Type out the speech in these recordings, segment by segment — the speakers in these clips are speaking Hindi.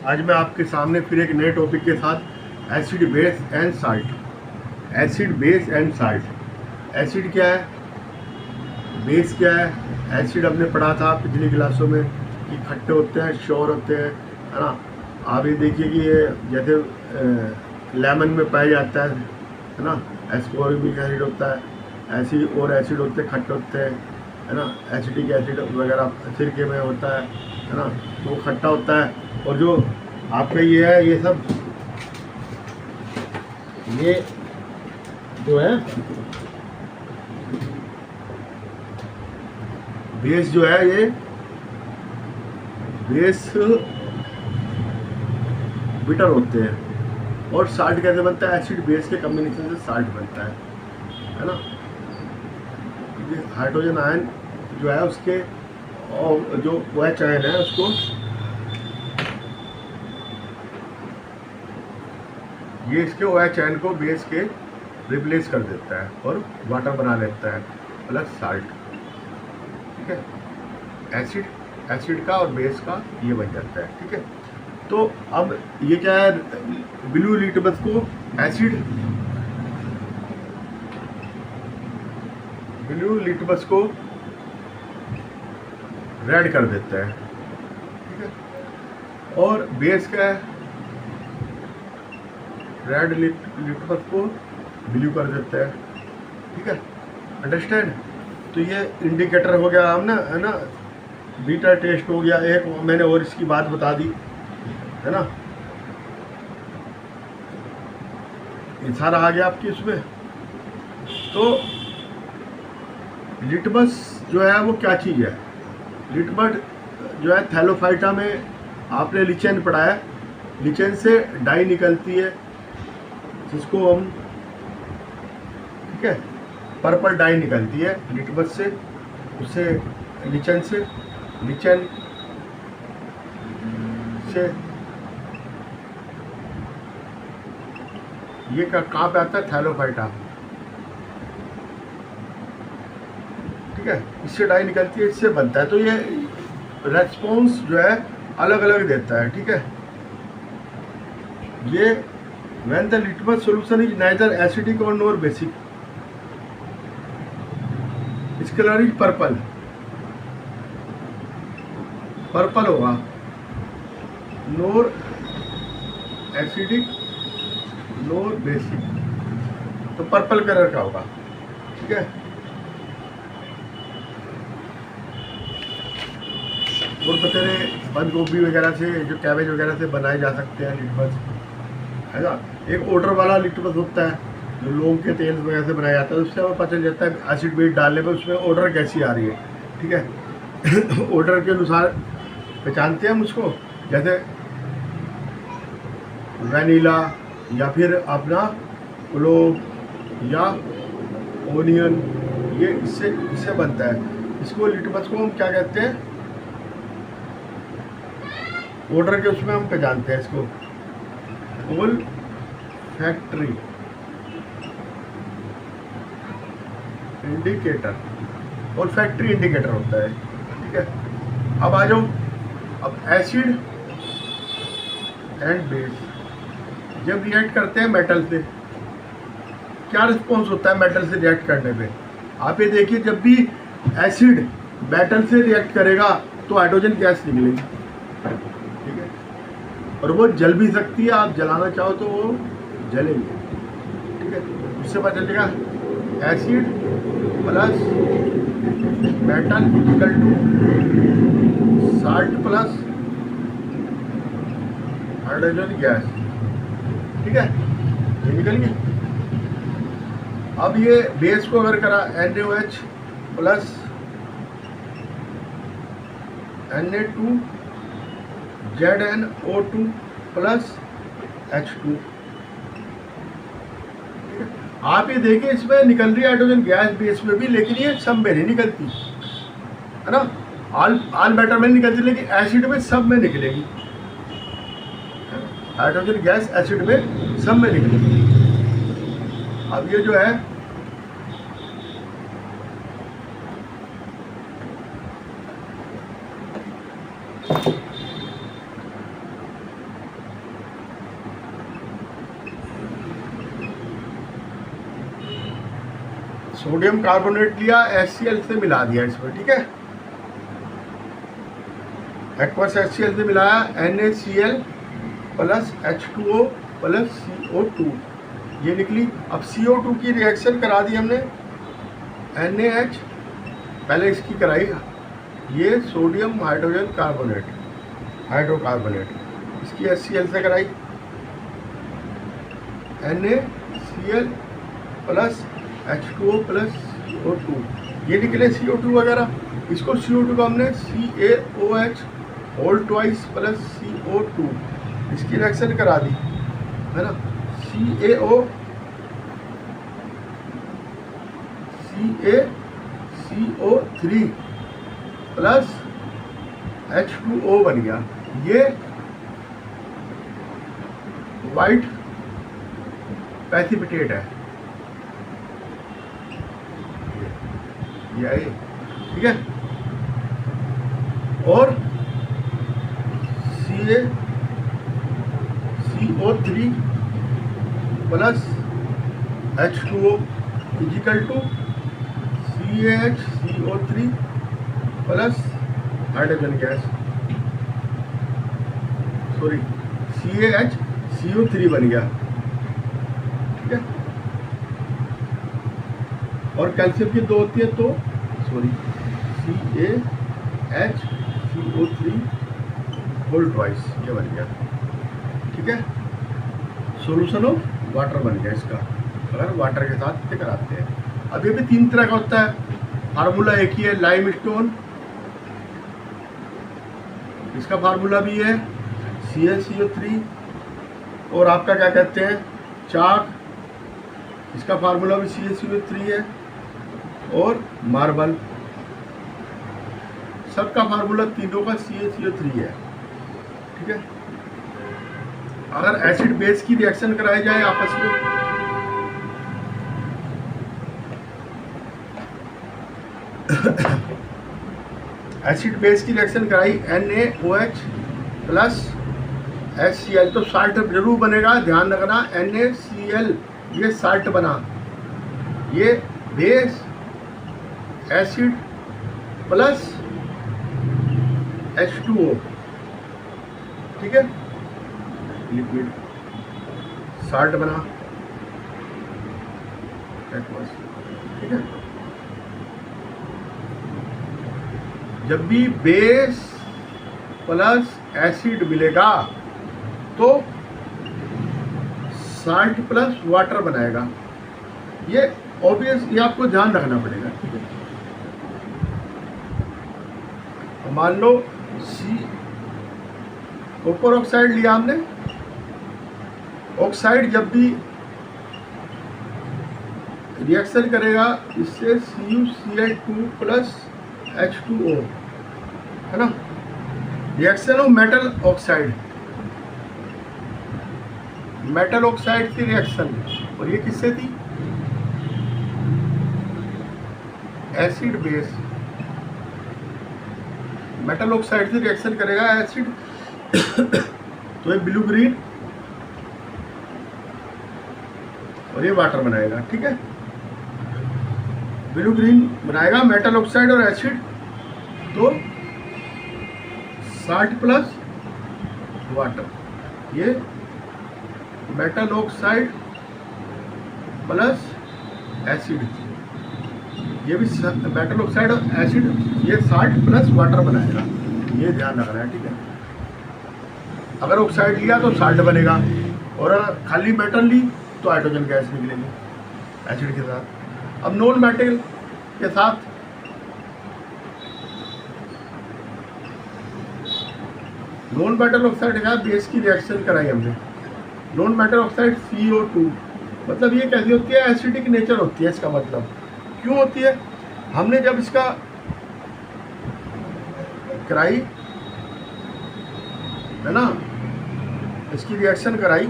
आज मैं आपके सामने फिर एक नए टॉपिक के साथ acid base and salt. Acid base and salt. Acid क्या है, बेस क्या है? एसिड हमने पढ़ा था पिछली क्लासों में कि खट्टे होते हैं, श्योर होते हैं, है ना। आप ये देखिए कि ये जैसे लेमन में पाया जाता है ना, एस्कोरिक एसिड होता है, ऐसे और एसिड होते हैं, खट्टे होते हैं, है ना। एसिटिक एसिड वगैरह सिरके में होता है ना, तो वो खट्टा होता है। और जो आपका ये है, ये सब ये जो है बेस जो है, ये बेस बिटर होते हैं। और साल्ट कैसे बनता है? एसिड बेस के कॉम्बिनेशन से साल्ट बनता है ना। ये हाइड्रोजन आयन जो है उसके, और जो OH आयन है उसको ये इसके OH आयन को बेस के रिप्लेस कर देता है और वाटर बना लेता है प्लस साल्ट। ठीक है, एसिड का और बेस का ये बन जाता है। ठीक है, तो अब ये क्या है, ब्लू लिटमस को एसिड, ब्लू लिटमस को रेड कर देता है। ठीक है, और बेस क्या है, रेड लिटमस को ब्लू कर देता है। ठीक है, अंडरस्टैंड। तो ये इंडिकेटर हो गया हम ना, है ना, बीटा टेस्ट हो गया एक, मैंने और इसकी बात बता दी, है ना। ये सारा आ गया आपकी उसमें। तो लिटमस जो है वो क्या चीज़ है? लिटमस जो है, थैलोफाइटा में आपने लिचेन पढ़ा है, लिचेन से डाई निकलती है जिसको हम, ठीक है, पर्पल डाई निकलती है लिटमस से, उससे लिचेन से, लिचेन से ये कहाँ पे आता है? थैलोफाइटा। ठीक है, इससे डाई निकलती है, इससे बनता है। तो ये रेस्पॉन्स जो है अलग अलग देता है। ठीक है, ये when the litmus solution is neither acidic or nor basic, its color is purple, purple होगा, नोर एसिडिक नोर बेसिक, तो पर्पल कलर का होगा। ठीक है, और बतेरे बंद गोभी वगैरह से, जो कैबेज वगैरह से बनाए जा सकते हैं लिटमस, है ना। एक ओडर वाला लिटमस होता है जो लौंग के तेल वगैरह से बनाया जाता है, उससे हमें पता चल जाता है एसिड बेस डालने पर उसमें ओडर कैसी आ रही है। ठीक है, ओडर के अनुसार पहचानते हैं हम उसको, जैसे वैनिला या फिर अपना क्लोव या ओनियन, ये इससे बनता है। इसको लिटमस को हम क्या कहते हैं? ओडर के उसमें हम पहचानते हैं इसको ओल फैक्ट्री इंडिकेटर, और फैक्ट्री इंडिकेटर होता है। ठीक है, अब आ जाओ, अब एसिड एंड बेस जब रिएक्ट करते हैं मेटल से, क्या रिस्पॉन्स होता है मेटल से रिएक्ट करने पे? आप ये देखिए, जब भी एसिड मेटल से रिएक्ट करेगा तो हाइड्रोजन गैस निकलेगी। ठीक है, और वो जल भी सकती है, आप जलाना चाहो तो वो जलेगी। ठीक है, उससे पता चलेगा acid plus metal equal to salt plus hydrogen gas. ठीक है, ये निकल गई। अब ये बेस को अगर करा NaOH plus Na2 ZnO2 plus H2। आप ये देखिए, इसमें निकल रही है हाइड्रोजन गैस बेस में भी, लेकिन ये सब में नहीं निकलती, है ना। ऑल मैटर में निकलती, लेकिन एसिड में सब में निकलेगी। हाइड्रोजन गैस एसिड में सब में निकलेगी। अब ये जो है, सोडियम कार्बोनेट लिया, HCl से मिला दिया इसमें, ठीक है, एक्वस HCl से मिलाया, NaCl plus H2O plus CO2, ये निकली। अब CO2 की रिएक्शन करा दी हमने, NaH पहले इसकी कराई, ये सोडियम हाइड्रोजन कार्बोनेट, हाइड्रोकार्बोनेट, इसकी HCl से कराई, NaCl plus H2O plus CO2, ये निकले CO2 वगैरह। इसको CO2 को हमने CaOH whole twice plus CO2, इसकी रिएक्शन करा दी, है ना, CaCO3 प्लस H2O बन गया, ये वाइट पैसिपिटेट है, ये आई, ठीक है, और CO3 plus H2O is equal to CaHCO3 plus hydrogen gas, sorry CaHCO3 बन गया, ठीक है, और कैल्शियम की दो होती है तो सॉरी CaHCO3 होल ट्वाइस, ये बन गया, ठीक है, सॉल्यूशन ऑफ वाटर बन गया इसका, अगर वाटर के साथ ये कराते हैं। अब ये भी 3 तरह का होता है, फार्मूला एक ही है, लाइम स्टोन, इसका फार्मूला भी है CaCO3, और आपका क्या कहते हैं चाक, इसका फार्मूला भी CaCO3 है, और मार्बल, सबका फार्मूला तीनों का CaCO3 है, ठीक है। अगर एसिड बेस की रिएक्शन कराई जाए आपस में, एसिड बेस की रिएक्शन कराई, NaOH प्लस HCl, तो साल्ट जरूर बनेगा, ध्यान रखना, NaCl ये साल्ट बना, ये बेस एसिड प्लस H2O, ठीक है, लिक्विड साल्ट बना, ठीक है। जब भी बेस प्लस एसिड मिलेगा तो साल्ट प्लस वाटर बनाएगा, ये ऑब्वियस, ये आपको ध्यान रखना पड़ेगा, ठीक है। मान लो कॉपर ऑक्साइड लिया हमने, ऑक्साइड जब भी रिएक्शन करेगा इससे CuCl2 प्लस H2O, है ना, reaction of metal oxide, metal oxide की रिएक्शन, और ये किससे थी, एसिड बेस, मेटल ऑक्साइड से रिएक्शन करेगा एसिड, तो ये ब्लू ग्रीन, और ये वाटर बनाएगा, ठीक है, ब्लू ग्रीन बनाएगा मेटल ऑक्साइड और एसिड, तो साल्ट प्लस वाटर, ये मेटल ऑक्साइड प्लस एसिड, ये भी मेटल ऑक्साइड और एसिड, ये साल्ट प्लस वाटर बनाएगा, ये ध्यान रखना है, ठीक है। अगर ऑक्साइड लिया तो साल्ट बनेगा, और अगर खाली मेटल ली तो हाइड्रोजन गैस निकलेगी एसिड के साथ। अब नॉन मेटल के साथ नॉन मेटल ऑक्साइड के साथ बेस की रिएक्शन कराई हमने, नॉन मेटल ऑक्साइड CO2, मतलब ये कैसी होती है, एसिडिक नेचर होती है, इसका मतलब क्यों होती है, हमने जब इसका कराई है ना, इसकी रिएक्शन कराई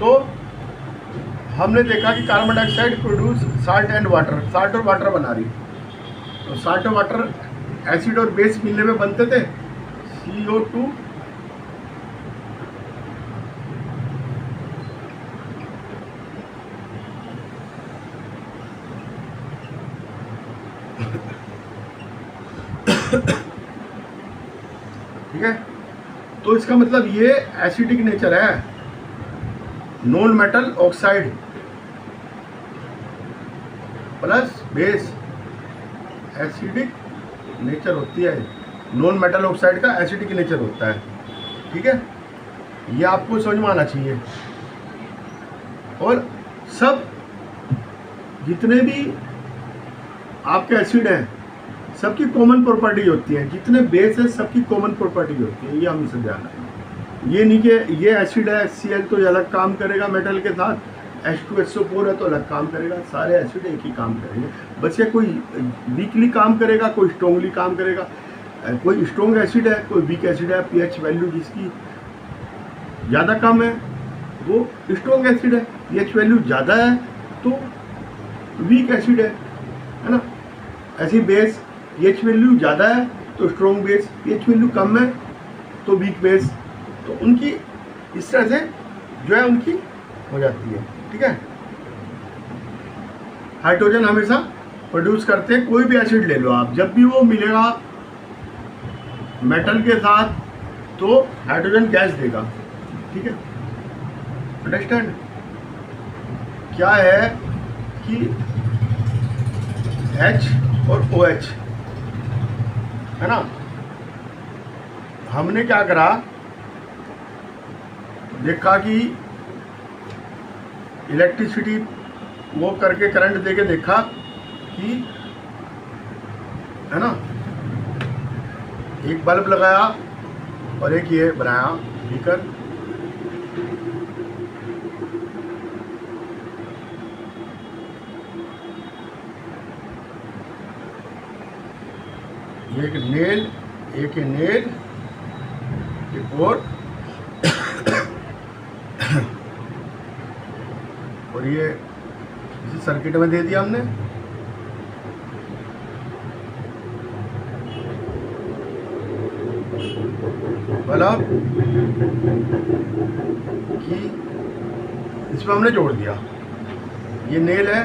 तो हमने देखा कि carbon dioxide produce salt and water, salt और वाटर बना रही, तो साल्ट और वाटर एसिड और बेस मिलने में बनते थे CO2 ठीक है, तो इसका मतलब ये एसिडिक नेचर है, non metal oxide plus base acidic nature होती है, नॉन मेटल ऑक्साइड का एसिडिक नेचर होता है। ठीक है, ये आपको समझ में आना चाहिए। और सब जितने भी आपके एसिड हैं सबकी कॉमन प्रॉपर्टी होती है, जितने बेस है सबकी कॉमन प्रॉपर्टी होती है, ये हमेशा ध्यान रखना। ये नहीं कि ये एसिड है HCl तो ये अलग काम करेगा मेटल के साथ, H2SO4 है तो अलग काम करेगा, सारे एसिड एक ही काम करेंगे। बस ये कोई वीकली काम करेगा, कोई स्ट्रॉन्गली काम करेगा। कोई स्ट्रॉन्ग एसिड है, कोई वीक एसिड है। pH वैल्यू जिसकी ज़्यादा कम है वो स्ट्रॉन्ग एसिड है, pH वैल्यू ज़्यादा है तो वीक एसिड है ना। ऐसी बेस pH वैल्यू ज़्यादा है तो स्ट्रॉन्ग बेस, pH वैल्यू कम है तो वीक बेस। तो उनकी इस तरह से जो है उनकी हो जाती है। ठीक है, हाइड्रोजन हमेशा प्रोड्यूस करते हैं, कोई भी एसिड ले लो आप, जब भी वो मिलेगा मेटल के साथ तो हाइड्रोजन गैस देगा। ठीक है, अंडरस्टैंड। क्या है कि H और OH है ना, हमने क्या करा, देखा कि इलेक्ट्रिसिटी वो करके करंट देके देखा कि है ना, एक बल्ब लगाया और एक ये बनाया बीकर, एक नेल, एक नेल, एक और ये इसी सर्किट में दे दिया हमने। बल्ब की इसमें हमने जोड़ दिया, ये नेल है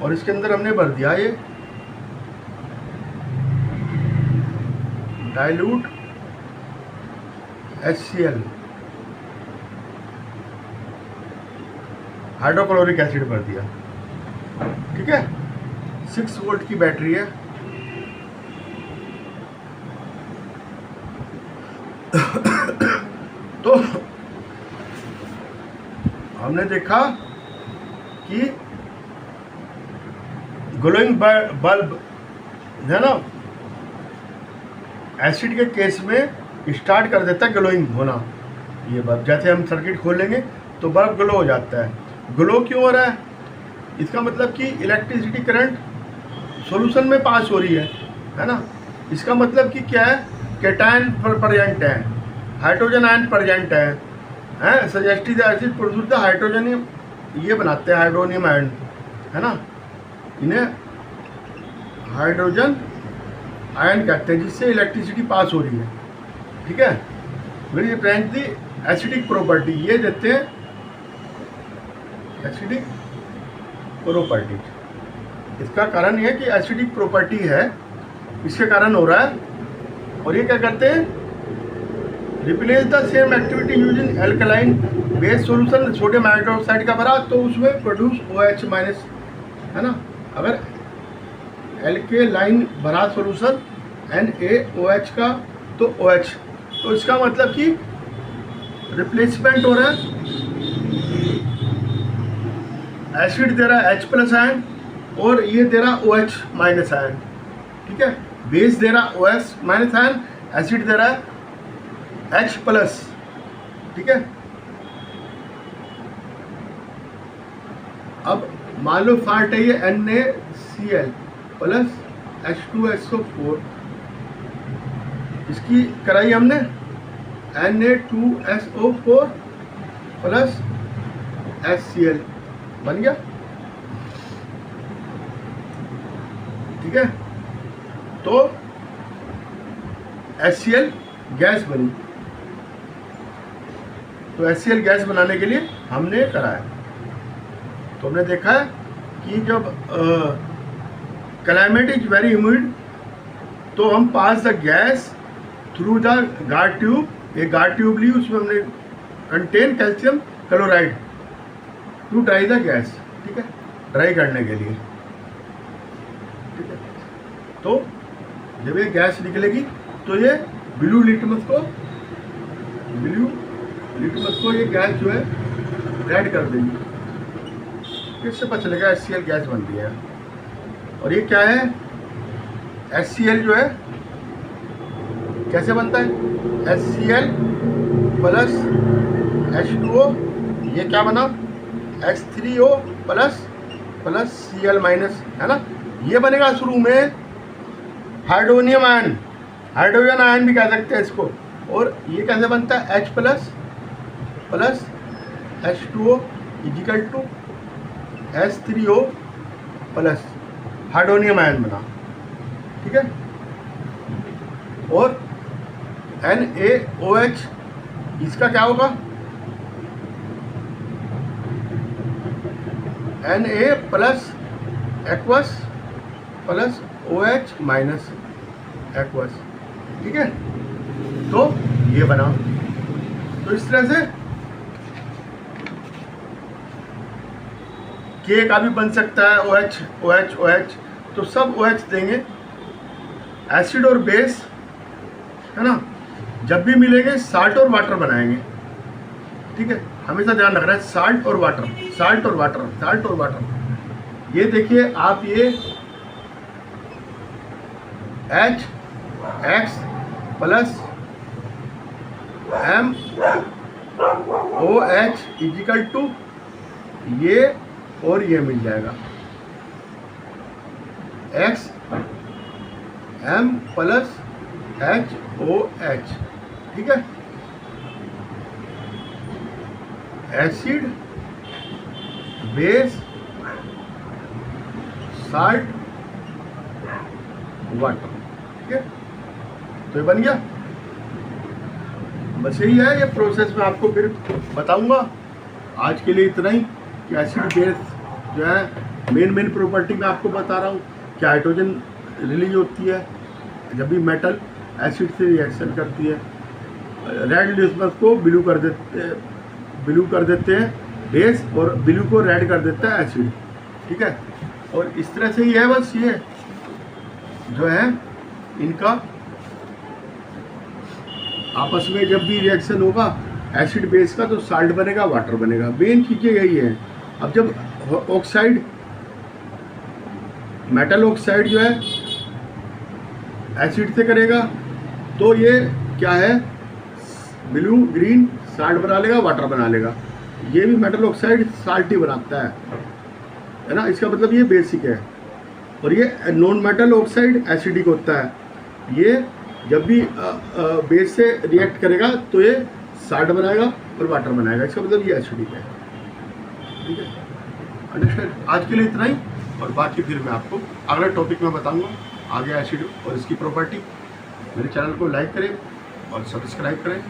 और इसके अंदर हमने भर दिया ये डाइल्यूट HCl हाइड्रोक्लोरिक एसिड भर दिया। ठीक है, 6 वोल्ट की बैटरी है। तो हमने देखा कि ग्लोइंग बल्ब है ना, एसिड के केस में स्टार्ट कर देता है ग्लोइंग होना। ये बल्ब जैसे हम सर्किट खोलेंगे तो बल्ब ग्लो हो जाता है। ग्लो क्यों हो रहा है, इसका मतलब कि इलेक्ट्रिसिटी करंट सॉल्यूशन में पास हो रही है ना। इसका मतलब कि क्या है, कैटायन प्रेजेंट है, हाइड्रोजन आयन प्रेजेंट है suggestive acid produce the hydrogen, ये बनाते हैं हाइड्रोनियम आयन है ना, इन्हें हाइड्रोजन आयन कहते हैं, जिससे इलेक्ट्रिसिटी पास हो रही है। ठीक है, very represent the acidic property, ये देते हैं एसिडिक प्रॉपर्टी। इसका कारण यह है कि एसिडिक प्रॉपर्टी है, इसके कारण हो रहा है। और ये क्या करते हैं, replace the same activity using alkaline base solution, sodium hydroxide का भरा तो उसमें प्रोड्यूस OH माइनस है ना। अगर एल्केलाइन भरा सॉल्यूशन NaOH का तो OH, तो इसका मतलब कि रिप्लेसमेंट हो रहा है। एसिड दे रहा है H प्लस आयन और ये दे रहा OH माइनस आयन। ठीक है, बेस दे रहा OH माइनस आयन, एसिड दे रहा है H प्लस। ठीक है, अब मान लो फाल्ट है ये NaCl प्लस H2SO4, इसकी कराई हमने Na2SO4 प्लस HCl बन गया। ठीक है, तो HCl गैस बनी। तो HCl गैस बनाने के लिए हमने कराया, तो हमने देखा है कि जब क्लाइमेट इज वेरी ह्यूमिड, तो हम pass the gas through the guard tube, एक गार्ड ट्यूब ली, उसमें हमने contain calcium chloride to dry the gas, ठीक है, ड्राई करने के लिए, ठीक है। तो जब ये गैस निकलेगी तो ये ब्लू लिटमस को ये गैस जो है रेड कर देगी, इससे पता चलेगा HCl गैस बन रही है। और ये क्या है, HCl जो है कैसे बनता है, HCl प्लस H2O, ये क्या बना, H3O प्लस Cl माइनस, है ना, ये बनेगा शुरू में हाइड्रोनियम आयन, हाइड्रोजन आयन भी कह सकते हैं इसको। और ये कैसे बनता है, H plus H2O is equal to H3O plus hydronium ion बना, ठीक है। और NaOH, इसका क्या होगा, Na plus aqueous plus OH minus aqueous, ठीक है। तो ये बना, तो इस तरह से K का भी बन सकता है, OH, तो सब OH देंगे। एसिड और बेस, है ना, जब भी मिलेंगे साल्ट और वाटर बनाएंगे, ठीक है, हमेशा ध्यान रखना है, साल्ट और वाटर। ये देखिए आप, ये HX plus MOH is equal to ये और ये मिल जाएगा, XM प्लस HOH, ठीक है। एसिड, बेस, साल्ट, वाटर, ठीक है। तो ये बन गया, बस यही है, ये प्रोसेस में आपको फिर बताऊंगा। आज के लिए इतना ही कि एसिड बेस जो है मेन प्रॉपर्टी मैं आपको बता रहा हूँ कि हाइड्रोजन रिलीज होती है जब भी मेटल एसिड से रिएक्शन करती है, रेड लिटमस को ब्लू कर देते हैं बेस, और ब्लू को रेड कर देता है एसिड, ठीक है। और इस तरह से ही है, बस ये जो है इनका आपस में जब भी रिएक्शन होगा एसिड बेस का, तो साल्ट बनेगा, वाटर बनेगा, मेन चीज़ें यही है। अब जब ऑक्साइड, मेटल ऑक्साइड जो है एसिड से करेगा, तो ये क्या है, ब्लू ग्रीन साल्ट बना लेगा, वाटर बना लेगा। ये भी मेटल ऑक्साइड साल्ट ही बनाता है ना, इसका मतलब ये बेसिक है। और ये नॉन मेटल ऑक्साइड एसिडिक होता है, ये जब भी बेस से रिएक्ट करेगा तो ये साल्ट बनाएगा और वाटर बनाएगा, इसका मतलब ये एसिडिक है, ठीक है। अंडरस्टैंड। आज के लिए इतना ही, और बाकी फिर मैं आपको अगले टॉपिक में बताऊंगा आगे एसिड और इसकी प्रॉपर्टी। मेरे चैनल को लाइक करें और सब्सक्राइब करें।